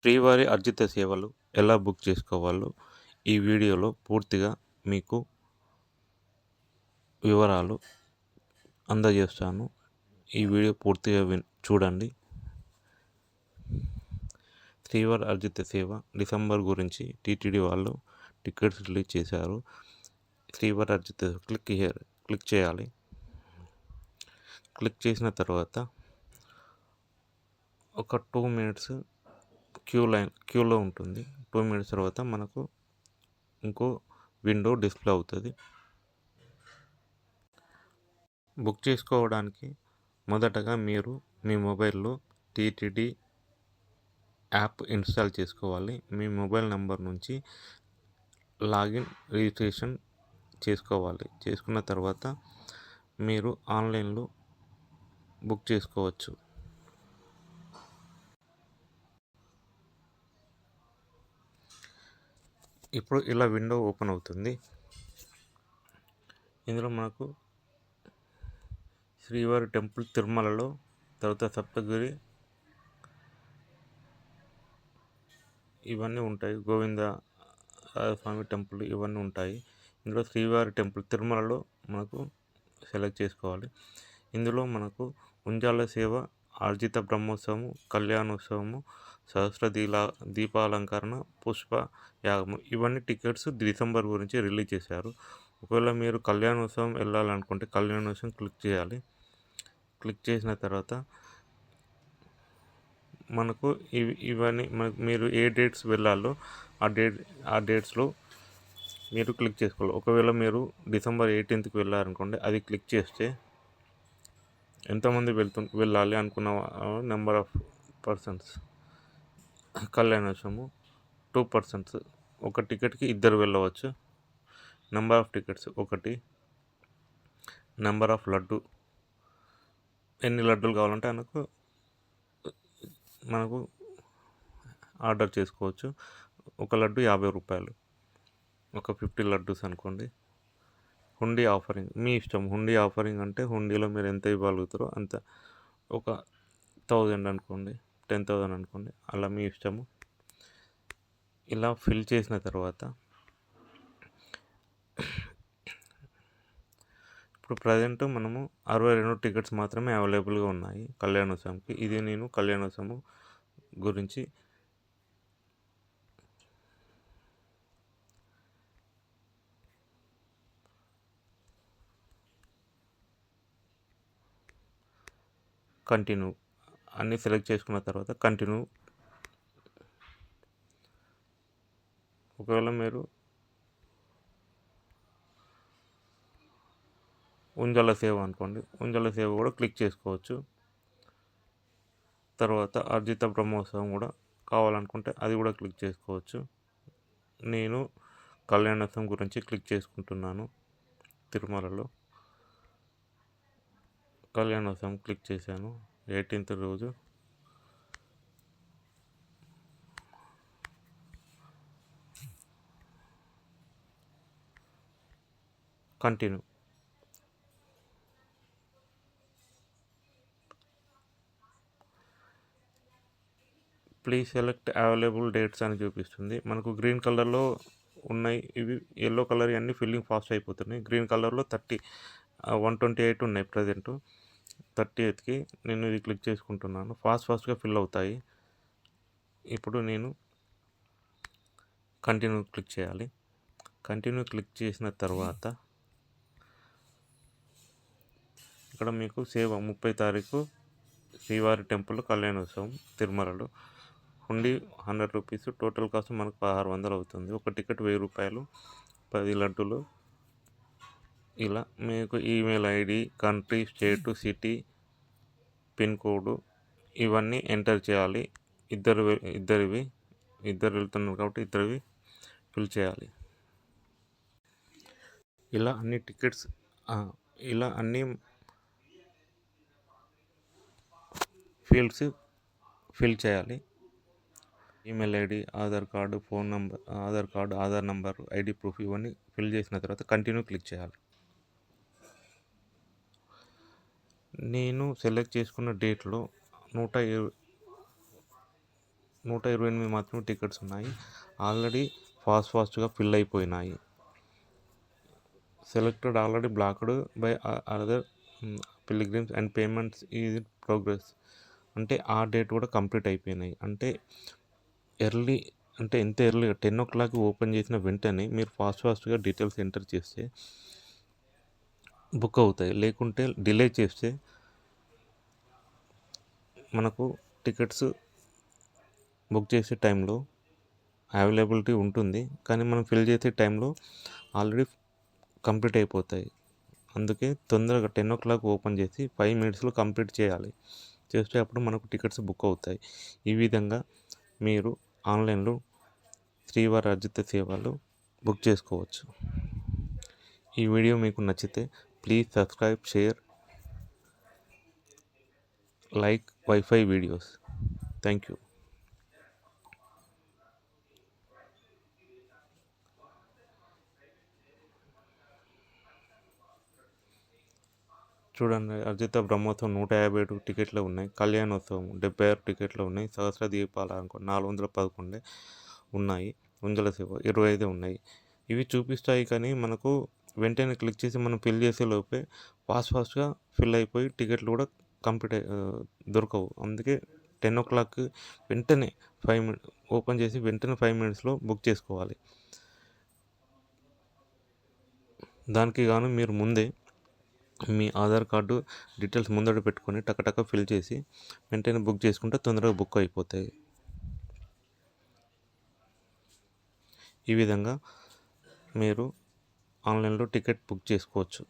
శ్రీవారి అర్జిత సేవలు ఎలా బుక్ చేసుకోవాలో ఈ వీడియోలో పూర్తిగా మీకు వివరాలు అందజేస్తాను. ఈ వీడియో పూర్తిగా చూడండి. శ్రీవారి అర్జిత సేవ డిసెంబర్ గురించి టీటీడీ వాళ్ళు టికెట్స్ రిలీజ్ చేశారు. శ్రీవారి అర్జిత క్లిక్ చేయాలి. క్లిక్ చేసిన తర్వాత ఒక 2 మినిట్స్ క్యూలో ఉంటుంది. 2 మినిట్స్ తర్వాత మనకు ఇంకో విండో డిస్ప్లే అవుతుంది. బుక్ చేసుకోవడానికి మొదటగా మీరు మీ మొబైల్లో టీటీడీ యాప్ ఇన్స్టాల్ చేసుకోవాలి. మీ మొబైల్ నెంబర్ నుంచి లాగిన్ రిజిస్ట్రేషన్ చేసుకోవాలి. చేసుకున్న తర్వాత మీరు ఆన్లైన్లో బుక్ చేసుకోవచ్చు. ఇప్పుడు ఇలా విండో ఓపెన్ అవుతుంది. ఇందులో మనకు శ్రీవారి టెంపుల్ తిరుమలలో, తర్వాత సప్తగిరి ఇవన్నీ ఉంటాయి. గోవింద స్వామి టెంపుల్ ఇవన్నీ ఉంటాయి. ఇందులో శ్రీవారి టెంపుల్ తిరుమలలో మనకు సెలెక్ట్ చేసుకోవాలి. ఇందులో మనకు ఉంజాల సేవ, ఆర్జిత బ్రహ్మోత్సవము, కళ్యాణోత్సవము, సహస్ర దీపాలంకరణ, పుష్ప యాగము ఇవన్నీ టికెట్స్ డిసెంబర్ గురించి రిలీజ్ చేశారు. ఒకవేళ మీరు కళ్యాణోత్సవం వెళ్ళాలనుకుంటే కళ్యాణోత్సవం క్లిక్ చేయాలి. క్లిక్ చేసిన తర్వాత మనకు ఇవన్నీ మీరు ఏ డేట్స్ వెళ్ళాలో ఆ డేట్స్లో మీరు క్లిక్ చేసుకోవాలి. ఒకవేళ మీరు డిసెంబర్ 18కి వెళ్ళారనుకోండి, అది క్లిక్ చేస్తే ఎంతమంది వెళ్ళాలి అనుకున్న నెంబర్ ఆఫ్ పర్సన్స్, కళ్యాణోత్సవము 2 పర్సన్స్, ఒక టికెట్కి 2 వెళ్ళవచ్చు. Number of tickets 1, number of laddu ఎన్ని లడ్డూలు కావాలంటే మనకు ఆర్డర్ చేసుకోవచ్చు. ఒక లడ్డు 50 రూపాయలు, ఒక 50 లడ్డూస్ అనుకోండి. హుండీ ఆఫరింగ్ మీ ఇష్టం. హుండీ ఆఫరింగ్ అంటే హుండీలో మీరు ఎంత ఇవ్వగలుగుతారో అంత, ఒక 1000 అనుకోండి, 10,000 అనుకోండి, అలా మీ ఇష్టము. ఇలా ఫిల్ చేసిన తర్వాత ఇప్పుడు ప్రజెంట్ మనము 62 టికెట్స్ మాత్రమే అవైలబుల్గా ఉన్నాయి కళ్యాణోత్సవంకి. ఇది నేను కళ్యాణోత్సవం గురించి కంటిన్యూ అన్నీ సెలెక్ట్ చేసుకున్న తర్వాత కంటిన్యూ. ఒకవేళ మీరు ఉంజల సేవ అనుకోండి, ఉంజల సేవ కూడా క్లిక్ చేసుకోవచ్చు. తర్వాత అర్జిత బ్రహ్మోత్సవం కూడా కావాలనుకుంటే అది కూడా క్లిక్ చేసుకోవచ్చు. నేను కళ్యాణోత్సవం గురించి క్లిక్ చేసుకుంటున్నాను. తిరుమలలో కళ్యాణోత్సవం క్లిక్ చేశాను. 18th రోజు continue. Please select available dates అని చూపిస్తుంది. మనకు గ్రీన్ కలర్లో ఉన్నాయి. ఇవి ఎల్లో కలర్ అన్నీ ఫిల్లింగ్ ఫాస్ట్ అయిపోతున్నాయి. గ్రీన్ కలర్లో 128 ఉన్నాయి ప్రజెంట్. 30th నేను ఇది క్లిక్ చేసుకుంటున్నాను. ఫాస్ట్గా ఫిల్ అవుతాయి. ఇప్పుడు నేను కంటిన్యూ క్లిక్ చేయాలి. కంటిన్యూ క్లిక్ చేసిన తర్వాత ఇక్కడ మీకు సేవ 30 తారీఖు శ్రీవారి టెంపుల్ కళ్యాణోత్సవం తిరుమలలో. హుండీ 100 రూపీస్, టోటల్ కాస్ట్ మనకు 1600 అవుతుంది. ఒక టికెట్ 1000 రూపాయలు, 10 లడ్డులు. ఇలా మీకు ఈమెయిల్ ఐడి, కంట్రీ, స్టేటు, సిటీ, పిన్ కోడ్ ఇవన్నీ ఎంటర్ చేయాలి. ఇద్దరు వెళ్తున్నారు కాబట్టి ఇద్దరివి ఫిల్ చేయాలి. ఇలా అన్ని ఫీల్డ్స్ ఫిల్ చేయాలి. Email ID, Aadhaar card, phone number, Aadhaar number, ID proof ఇవన్నీ ఫిల్ చేసిన తర్వాత కంటిన్యూ క్లిక్ చేయాలి. నేను సెలెక్ట్ చేసుకున్న డేట్లో 128 మాత్రమే టికెట్స్ ఉన్నాయి. ఆల్రెడీ ఫాస్ట్గా ఫిల్ అయిపోయినాయి. Selected already blocked by other pilgrims and payments is in progress. అంటే ఆ డేట్ కూడా కంప్లీట్ అయిపోయినాయి. అంటే ఎంత ఎర్లీగా 10 o'clock ఓపెన్ చేసిన వెంటనే మీరు ఫాస్ట్గా డీటెయిల్స్ ఎంటర్ చేస్తే బుక్ అవుతాయి. లేకుంటే డిలే చేస్తే మనకు టికెట్స్ బుక్ చేసే టైంలో అవైలబిలిటీ ఉంటుంది, కానీ మనం ఫిల్ చేసే టైంలో ఆల్రెడీ కంప్లీట్ అయిపోతాయి. అందుకే తొందరగా 10 o'clock ఓపెన్ చేసి 5 minutesలో కంప్లీట్ చేస్తే అప్పుడు మనకు టికెట్స్ బుక్ అవుతాయి. ఈ విధంగా మీరు ఆన్లైన్లో శ్రీవారి అర్జిత సేవలు బుక్ చేసుకోవచ్చు. ఈ వీడియో మీకు నచ్చితే please subscribe, share, like wifi videos. Thank you. చూడండి, అర్జిత బ్రహ్మోత్సవం 157 టికెట్లు ఉన్నాయి. కళ్యాణోత్సవం 76 టికెట్లు ఉన్నాయి. సహస్ర దీపాల 411 ఉన్నాయి. ఉంజల సేవ 25 ఉన్నాయి. ఇవి చూపిస్తాయి, కానీ మనకు వెంటనే క్లిక్ చేసి మనం ఫిల్ చేసే లోపే ఫాస్ట్గా ఫిల్ అయిపోయి టికెట్లు కూడా కంప్లీట్ దొరకవు. అందుకే 10 o'clock వెంటనే ఓపెన్ చేసి వెంటనే 5 minutesలో బుక్ చేసుకోవాలి. దానికి గాను మీరు ముందే మీ ఆధార్ కార్డు డీటెయిల్స్ ముందట పెట్టుకొని టకటక ఫిల్ చేసి వెంటనే బుక్ చేసుకుంటే తొందరగా బుక్ అయిపోతాయి. ఈ విధంగా మీరు ఆన్లైన్లో టికెట్ బుక్ చేసుకోవచ్చు.